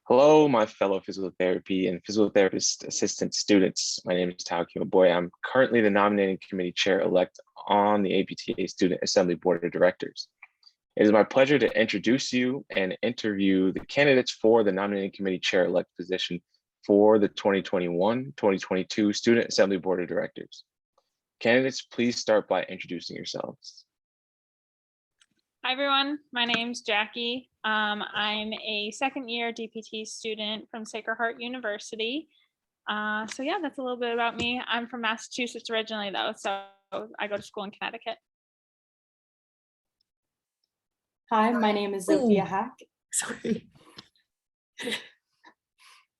Hello, my fellow physical therapy and physical therapist assistant students. My name is Tao Kimaboy. I'm currently the nominating committee chair-elect on the APTA Student Assembly Board of Directors. It is my pleasure to introduce you and interview the candidates for the nominating committee chair-elect position for the 2021-2022 Student Assembly Board of Directors. Candidates, please start by introducing yourselves. Hi everyone, my name's Jackie. I'm a second year DPT student from Sacred Heart University. So yeah, that's a little bit about me. I'm from Massachusetts originally though, so I go to school in Connecticut. Hi, my name is Zofia Hack. Sorry.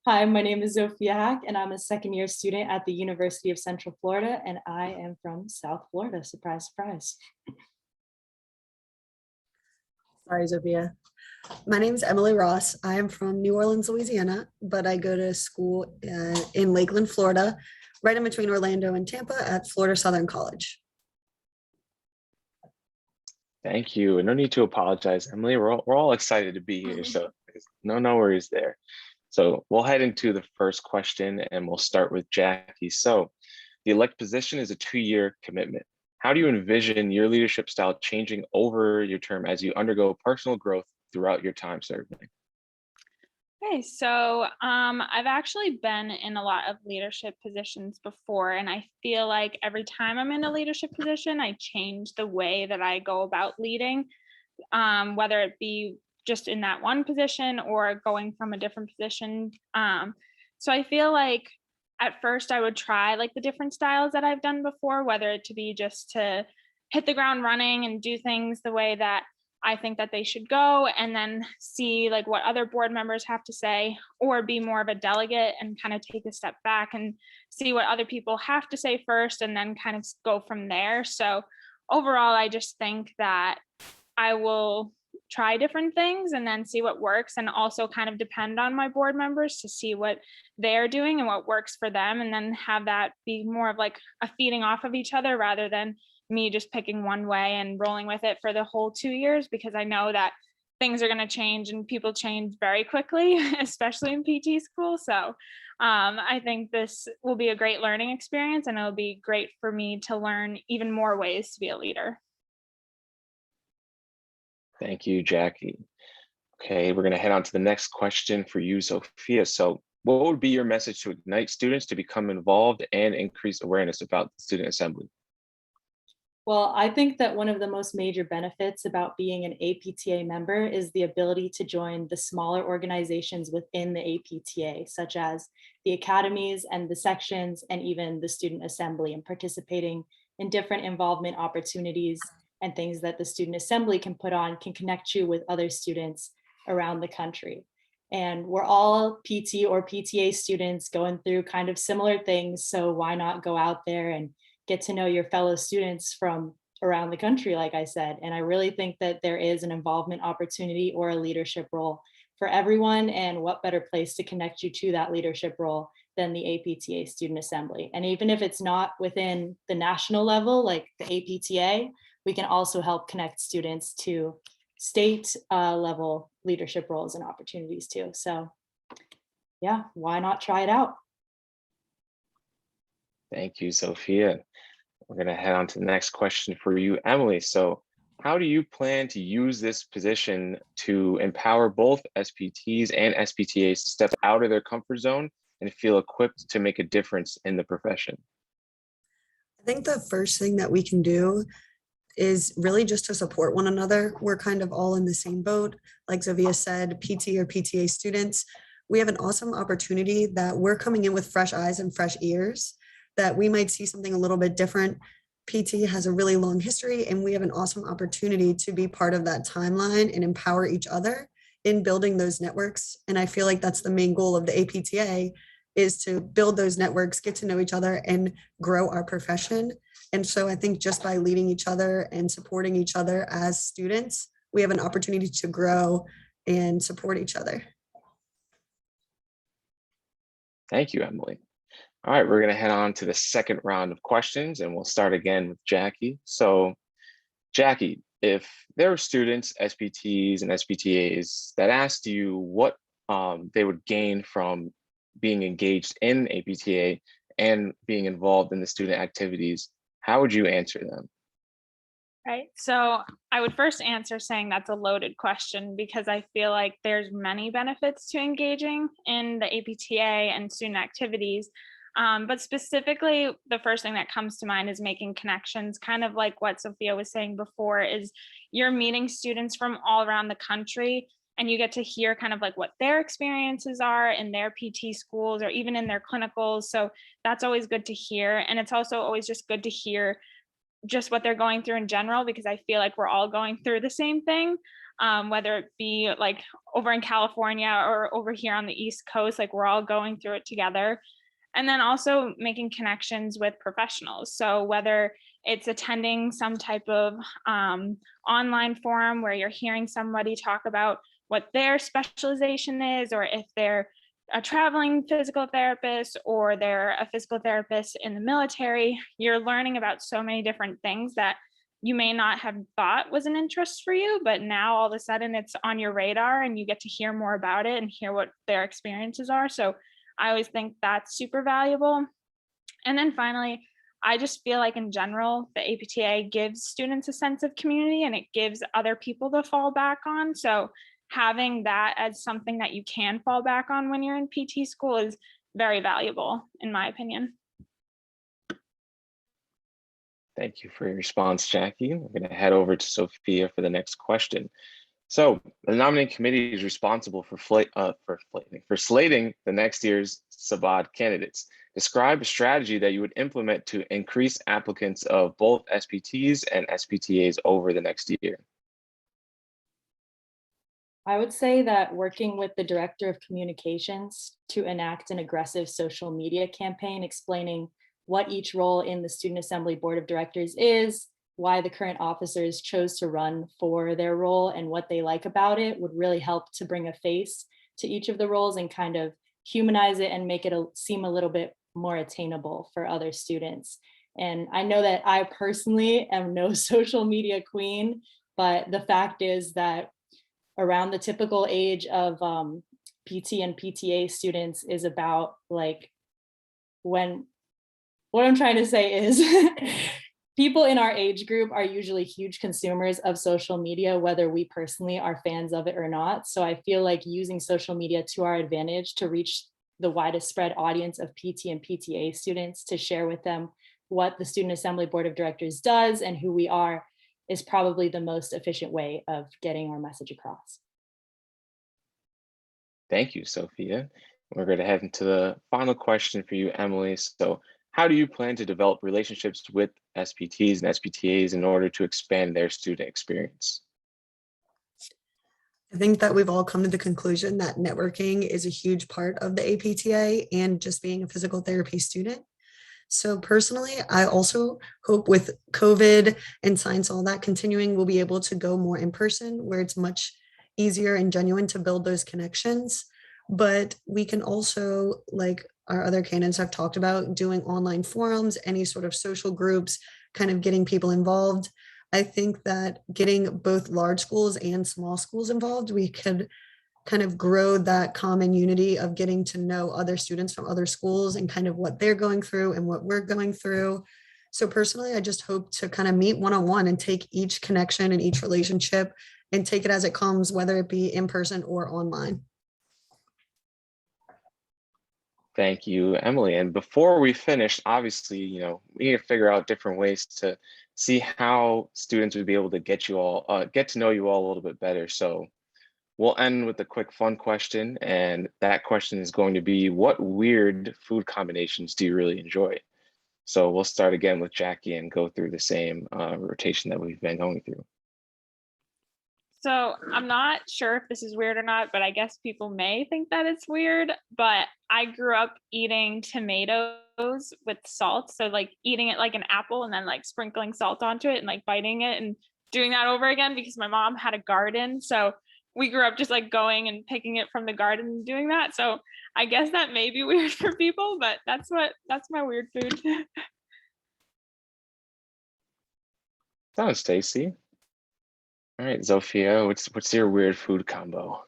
Hi, my name is Zofia Hack, and I'm a second year student at the University of Central Florida, and I am from South Florida. Surprise, surprise. Sorry, Zofia. My name is Emily Ross. I am from New Orleans, Louisiana, but I go to school in Lakeland, Florida, right in between Orlando and Tampa at Florida Southern College. Thank you. And no need to apologize, Emily. We're all excited to be here, so no worries there. So we'll head into the first question and we'll start with Jackie. So the elect position is a 2-year commitment. How do you envision your leadership style changing over your term as you undergo personal growth throughout your time serving? Okay, so I've actually been in a lot of leadership positions before, and I feel like every time I'm in a leadership position, I change the way that I go about leading, whether it be just in that one position or going from a different position. So I feel like at first I would try like the different styles that I've done before, whether it to be just to hit the ground running and do things the way that I think that they should go, and then see like what other board members have to say, or be more of a delegate and kind of take a step back and see what other people have to say first and then kind of go from there. So overall, I just think that I will try different things and then see what works, and also kind of depend on my board members to see what they're doing and what works for them, and then have that be more of like a feeding off of each other rather than me just picking one way and rolling with it for the whole 2 years, because I know that things are going to change and people change very quickly, especially in PT school. So I think this will be a great learning experience, and it'll be great for me to learn even more ways to be a leader. Thank you, Jackie. Okay, we're going to head on to the next question for you, Sophia. So what would be your message to ignite students to become involved and increase awareness about the Student Assembly? Well, I think that one of the most major benefits about being an APTA member is the ability to join the smaller organizations within the APTA, such as the academies and the sections, and even the Student Assembly, and participating in different involvement opportunities and things that the Student Assembly can put on can connect you with other students around the country. And we're all PT or PTA students going through kind of similar things. So why not go out there and get to know your fellow students from around the country, like I said. And I really think that there is an involvement opportunity or a leadership role for everyone. And what better place to connect you to that leadership role than the APTA Student Assembly. And even if it's not within the national level, like the APTA, we can also help connect students to state level leadership roles and opportunities too. So yeah, why not try it out? Thank you, Sophia. We're going to head on to the next question for you, Emily. So how do you plan to use this position to empower both SPTs and SPTAs to step out of their comfort zone and feel equipped to make a difference in the profession? I think the first thing that we can do is really just to support one another. We're kind of all in the same boat. Like Zofia said, PT or PTA students, we have an awesome opportunity that we're coming in with fresh eyes and fresh ears, that we might see something a little bit different. PT has a really long history, and we have an awesome opportunity to be part of that timeline and empower each other in building those networks. And I feel like that's the main goal of the APTA, is to build those networks, get to know each other, and grow our profession. And so I think just by leading each other and supporting each other as students, we have an opportunity to grow and support each other. Thank you, Emily. All right, we're going to head on to the second round of questions, and we'll start again with Jackie. So Jackie, if there were students, SPTs and SPTAs that asked you what they would gain from being engaged in APTA and being involved in the student activities, how would you answer them? Right. So I would first answer saying that's a loaded question because I feel like there's many benefits to engaging in the APTA and student activities. But specifically, the first thing that comes to mind is making connections, kind of like what Sophia was saying before, is you're meeting students from all around the country and you get to hear kind of like what their experiences are in their PT schools or even in their clinicals. So that's always good to hear. And it's also always just good to hear just what they're going through in general, because I feel like we're all going through the same thing, whether it be like over in California or over here on the East Coast, like we're all going through it together. And then also making connections with professionals. So whether it's attending some type of online forum where you're hearing somebody talk about what their specialization is, or if they're a traveling physical therapist or they're a physical therapist in the military, you're learning about so many different things that you may not have thought was an interest for you, but now all of a sudden it's on your radar and you get to hear more about it and hear what their experiences are. So I always think that's super valuable. And then finally, I just feel like in general, the APTA gives students a sense of community and it gives other people to fall back on. So having that as something that you can fall back on when you're in PT school is very valuable, in my opinion. Thank you for your response, Jackie. We're going to head over to Sophia for the next question. So the nominating committee is responsible for slating the next year's Sabad candidates. Describe a strategy that you would implement to increase applicants of both SPTs and SPTAs over the next year. I would say that working with the director of communications to enact an aggressive social media campaign explaining what each role in the Student Assembly Board of Directors is, why the current officers chose to run for their role and what they like about it would really help to bring a face to each of the roles and kind of humanize it and make it seem a little bit more attainable for other students. And I know that I personally am no social media queen, but the fact is that around the typical age of PT and PTA students is about like when, what I'm trying to say is people in our age group are usually huge consumers of social media, whether we personally are fans of it or not. So I feel like using social media to our advantage to reach the widest spread audience of PT and PTA students, to share with them what the Student Assembly Board of Directors does and who we are, is probably the most efficient way of getting our message across. Thank you, Sophia. We're going to head into the final question for you, Emily. So how do you plan to develop relationships with SPTs and SPTAs in order to expand their student experience? I think that we've all come to the conclusion that networking is a huge part of the APTA and just being a physical therapy student. So personally, I also hope with COVID and science, all that continuing, we'll be able to go more in person where it's much easier and genuine to build those connections. But we can also, like our other candidates have talked about, doing online forums, any sort of social groups, kind of getting people involved. I think that getting both large schools and small schools involved, we could kind of grow that common unity of getting to know other students from other schools and kind of what they're going through and what we're going through. So personally, I just hope to kind of meet one-on-one and take each connection and each relationship and take it as it comes, whether it be in person or online. Thank you, Emily. And before we finish, obviously, we need to figure out different ways to see how students would be able to get to know you all a little bit better. So we'll end with a quick fun question. And that question is going to be, what weird food combinations do you really enjoy? So we'll start again with Jackie and go through the same rotation that we've been going through. So I'm not sure if this is weird or not, but I guess people may think that it's weird, but I grew up eating tomatoes with salt. So like eating it like an apple and then like sprinkling salt onto it and like biting it and doing that over again because my mom had a garden. So we grew up just like going and picking it from the garden and doing that. So I guess that may be weird for people, but that's my weird food. Sounds tasty. All right, Zofia, what's your weird food combo?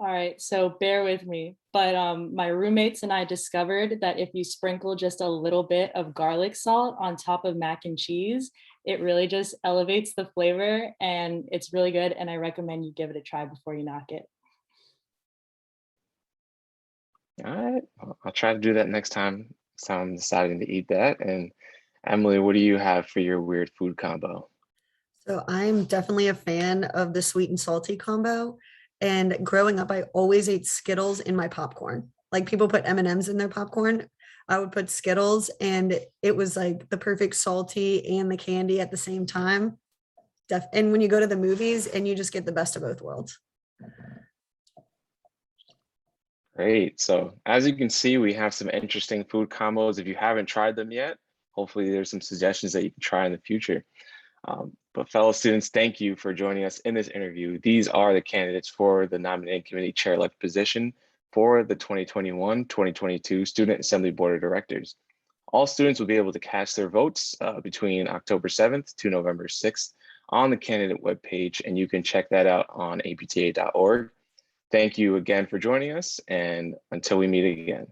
All right, so bear with me. But my roommates and I discovered that if you sprinkle just a little bit of garlic salt on top of mac and cheese, it really just elevates the flavor and it's really good. And I recommend you give it a try before you knock it. All right, I'll try to do that next time. So I'm deciding to eat that. And Emily, what do you have for your weird food combo? So I'm definitely a fan of the sweet and salty combo. And growing up, I always ate Skittles in my popcorn. Like people put M&Ms in their popcorn. I would put Skittles and it was like the perfect salty and the candy at the same time. And when you go to the movies and you just get the best of both worlds. Great. So as you can see, we have some interesting food combos. If you haven't tried them yet, hopefully there's some suggestions that you can try in the future. But fellow students, thank you for joining us in this interview. These are the candidates for the nominating committee chair-elect position for the 2021-2022 Student Assembly Board of Directors. All students will be able to cast their votes between October 7th to November 6th on the candidate webpage, and you can check that out on apta.org. Thank you again for joining us, and until we meet again.